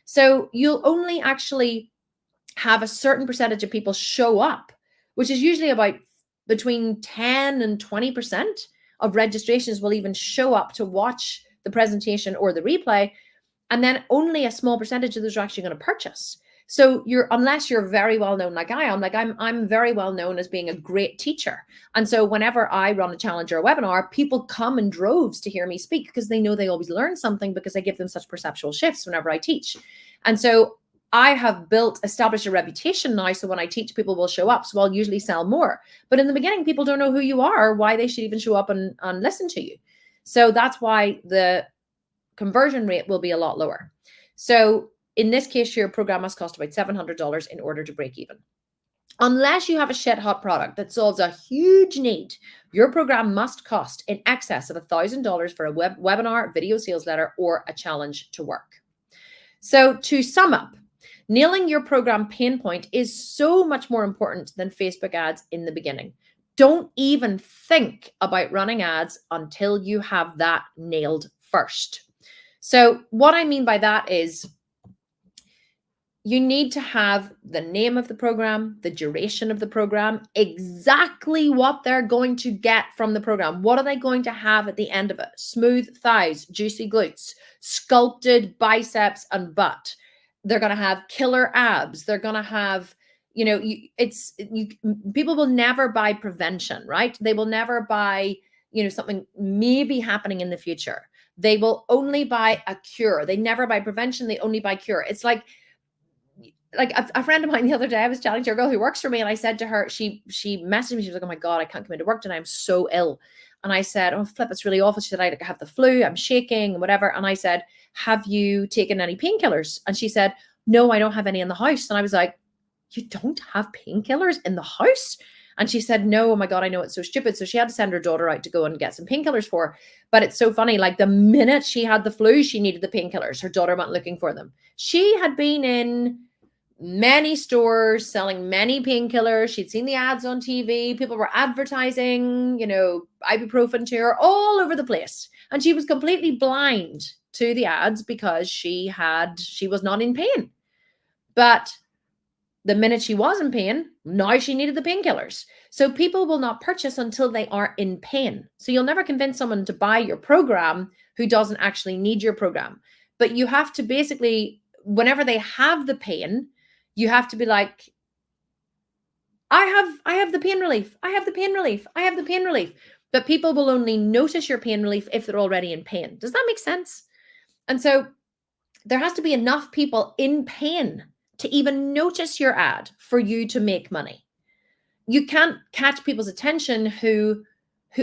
So you'll only actually have a certain percentage of people show up, which is usually about between 10 and 20% of registrations will even show up to watch the presentation or the replay. And then only a small percentage of those are actually going to purchase. So unless you're very well known like I am, like I'm very well known as being a great teacher. And so whenever I run a challenge or a webinar, people come in droves to hear me speak because they know they always learn something, because I give them such perceptual shifts whenever I teach. And so I have established a reputation now. So when I teach, people will show up. So I'll usually sell more. But in the beginning, people don't know who you are or why they should even show up and listen to you. So that's why the conversion rate will be a lot lower. So in this case, your program must cost about $700 in order to break even. Unless you have a shit hot product that solves a huge need, your program must cost in excess of $1,000 for a webinar, video sales letter, or a challenge to work. So to sum up, nailing your program pain point is so much more important than Facebook ads in the beginning. Don't even think about running ads until you have that nailed first. So what I mean by that is, you need to have the name of the program, the duration of the program, exactly what they're going to get from the program. What are they going to have at the end of it? Smooth thighs, juicy glutes, sculpted biceps and butt. They're going to have killer abs. They're going to have, people will never buy prevention, right? They will never buy, something maybe happening in the future. They will only buy a cure. They never buy prevention. They only buy cure. It's like a friend of mine the other day, I was chatting to a girl who works for me, and I said to her, she messaged me, she was like, oh my God, I can't come into work tonight, I'm so ill. And I said, oh flip, it's really awful. She said, I have the flu, I'm shaking, whatever. And I said, have you taken any painkillers? And she said, no, I don't have any in the house. And I was like, you don't have painkillers in the house? And she said, no, oh my God, I know it's so stupid. So she had to send her daughter out to go and get some painkillers for her. But it's so funny. Like the minute she had the flu, she needed the painkillers. Her daughter went looking for them. She had been in many stores selling many painkillers. She'd seen the ads on TV. People were advertising, ibuprofen to her all over the place. And she was completely blind to the ads because she was not in pain. But the minute she was in pain, now she needed the painkillers. So people will not purchase until they are in pain. So you'll never convince someone to buy your program who doesn't actually need your program. But you have to basically, whenever they have the pain, you have to be like, I have the pain relief. I have the pain relief. I have the pain relief. But people will only notice your pain relief if they're already in pain. Does that make sense? And so there has to be enough people in pain to even notice your ad for you to make money. You can't catch people's attention who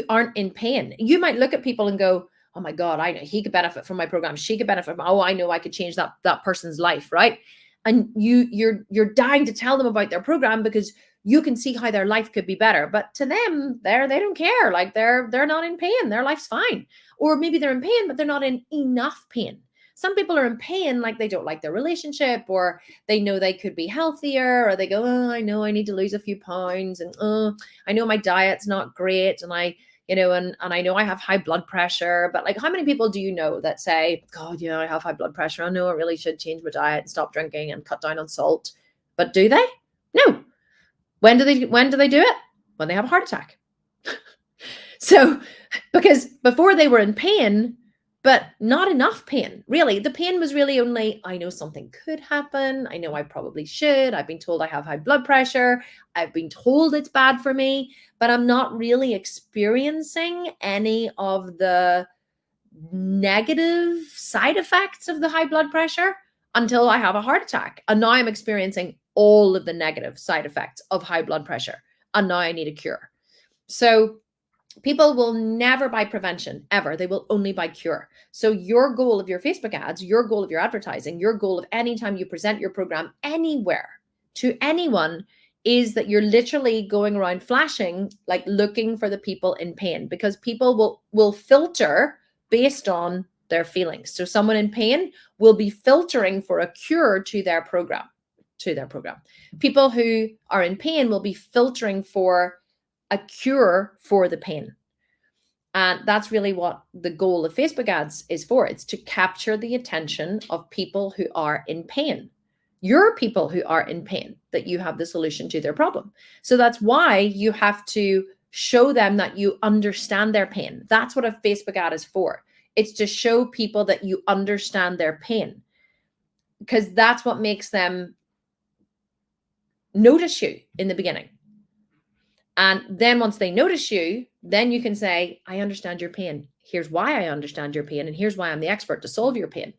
aren't in pain. You might look at people and go, oh my God, I know he could benefit from my program. She could benefit from, I know I could change that person's life, right? And you're dying to tell them about their program because you can see how their life could be better. But to them, they don't care. Like they're not in pain. Their life's fine. Or maybe they're in pain, but they're not in enough pain. Some people are in pain, like they don't like their relationship, or they know they could be healthier, or they go, oh, I know I need to lose a few pounds, and I know my diet's not great, and I know I have high blood pressure. But like, how many people do you know that say, God, I have high blood pressure. I know I really should change my diet and stop drinking and cut down on salt. But do they? No. When do they do it? When they have a heart attack. So, because before they were in pain, but not enough pain, really. The pain was really only, I know something could happen. I know I probably should. I've been told I have high blood pressure. I've been told it's bad for me, but I'm not really experiencing any of the negative side effects of the high blood pressure until I have a heart attack. And now I'm experiencing all of the negative side effects of high blood pressure. And now I need a cure. So people will never buy prevention, ever. They will only buy cure. So your goal of your Facebook ads, your goal of your advertising, your goal of any time you present your program anywhere to anyone is that you're literally going around flashing, like looking for the people in pain, because people will filter based on their feelings. So someone in pain will be filtering for a cure to their program. People who are in pain will be filtering for a cure for the pain. And that's really what the goal of Facebook ads is for. It's to capture the attention of people who are in pain. Your people who are in pain, that you have the solution to their problem. So that's why you have to show them that you understand their pain. That's what a Facebook ad is for. It's to show people that you understand their pain, because that's what makes them notice you in the beginning. And then once they notice you, then you can say, I understand your pain. Here's why I understand your pain. And here's why I'm the expert to solve your pain.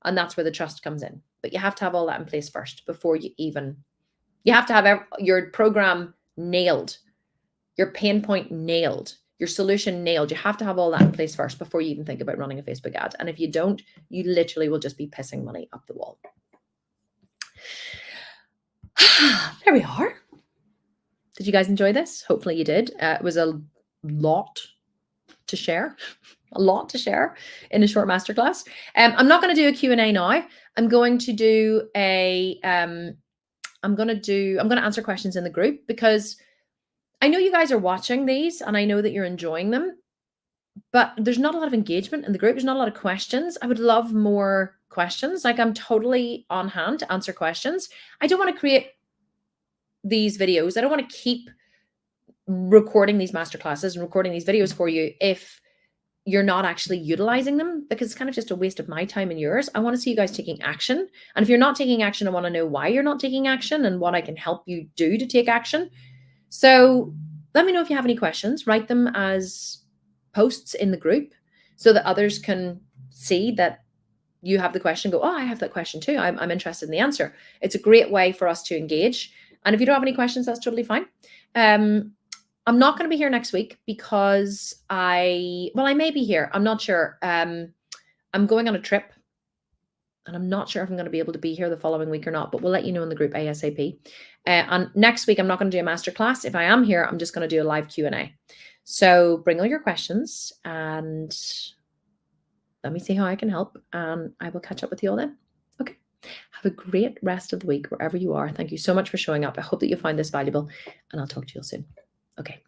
And that's where the trust comes in. But you have to have all that in place first before you have to have your program nailed, your pain point nailed, your solution nailed. You have to have all that in place first before you even think about running a Facebook ad. And if you don't, you literally will just be pissing money up the wall. There we are. Did you guys enjoy this? Hopefully you did. It was a lot to share. A lot to share in a short masterclass. I'm not going to do a Q&A now. I'm going to answer questions in the group, because I know you guys are watching these and I know that you're enjoying them, but there's not a lot of engagement in the group. There's not a lot of questions. I would love more questions. Like, I'm totally on hand to answer questions. I don't want to create these videos. I don't want to keep recording these masterclasses and recording these videos for you if you're not actually utilizing them, because it's kind of just a waste of my time and yours. I want to see you guys taking action. And if you're not taking action, I want to know why you're not taking action and what I can help you do to take action. So let me know if you have any questions. Write them as posts in the group so that others can see that you have the question, go, oh, I have that question too. I'm interested in the answer. It's a great way for us to engage. And if you don't have any questions, that's totally fine. I'm not going to be here next week because I may be here. I'm not sure. I'm going on a trip. And I'm not sure if I'm going to be able to be here the following week or not, but we'll let you know in the group ASAP. And next week, I'm not going to do a masterclass. If I am here, I'm just going to do a live Q&A. So bring all your questions and let me see how I can help. And I will catch up with you all then. Okay. Have a great rest of the week wherever you are. Thank you so much for showing up. I hope that you find this valuable and I'll talk to you soon. Okay.